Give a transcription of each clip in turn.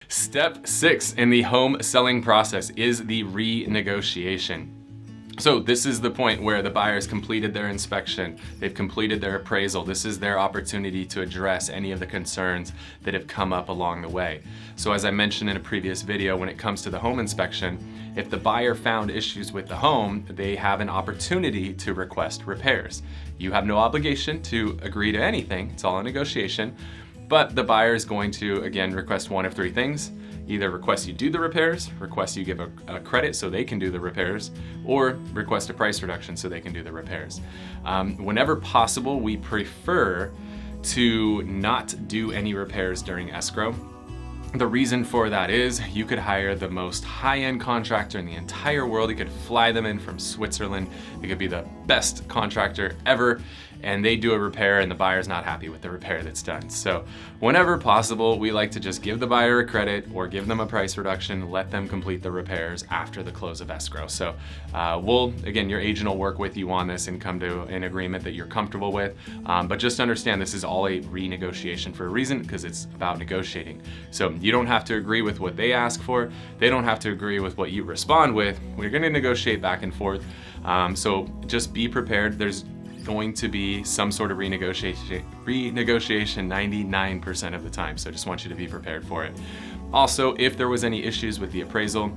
Step 6 in the home selling process is the renegotiation. So this is the point where the buyer's completed their inspection, they've completed their appraisal. This is their opportunity to address any of the concerns that have come up along the way. So as I mentioned in a previous video, when it comes to the home inspection, if the buyer found issues with the home, they have an opportunity to request repairs. You have no obligation to agree to anything, it's all a negotiation, but the buyer is going to, again, request one of three things. Either request you do the repairs, request you give a credit so they can do the repairs, or request a price reduction so they can do the repairs. Whenever possible, we prefer to not do any repairs during escrow. The reason for that is you could hire the most high-end contractor in the entire world. You could fly them in from Switzerland. It could be the best contractor ever, and they do a repair and the buyer's not happy with the repair that's done. So whenever possible, we like to just give the buyer a credit or give them a price reduction, let them complete the repairs after the close of escrow. So again, your agent will work with you on this and come to an agreement that you're comfortable with. But just understand this is all a renegotiation for a reason, because it's about negotiating. So you don't have to agree with what they ask for. They don't have to agree with what you respond with. We're gonna negotiate back and forth. So just be prepared. There's going to be some sort of renegotiation 99% of the time. So just want you to be prepared for it. Also, if there was any issues with the appraisal,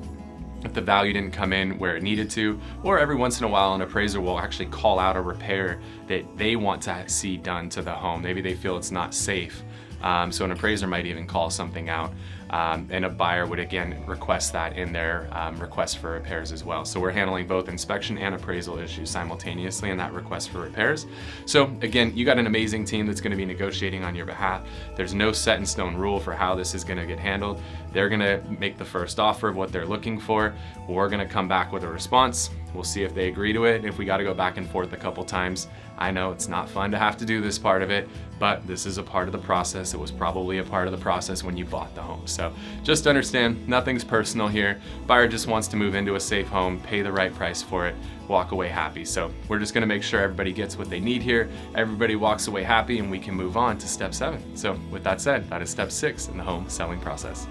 if the value didn't come in where it needed to, or every once in a while an appraiser will actually call out a repair that they want to see done to the home. Maybe they feel it's not safe. So an appraiser might even call something out, and a buyer would again request that in their request for repairs as well. So we're handling both inspection and appraisal issues simultaneously in that request for repairs. So again, you got an amazing team that's gonna be negotiating on your behalf. There's no set in stone rule for how this is gonna get handled. They're gonna make the first offer of what they're looking for. We're gonna come back with a response. We'll see if they agree to it. If we gotta go back and forth a couple times, I know it's not fun to have to do this part of it, but this is a part of the process. It was probably a part of the process when you bought the home. So just understand, nothing's personal here. Buyer just wants to move into a safe home, pay the right price for it, walk away happy. So we're just gonna make sure everybody gets what they need here, everybody walks away happy, and we can move on to step 7. So with that said, that is step 6 in the home selling process.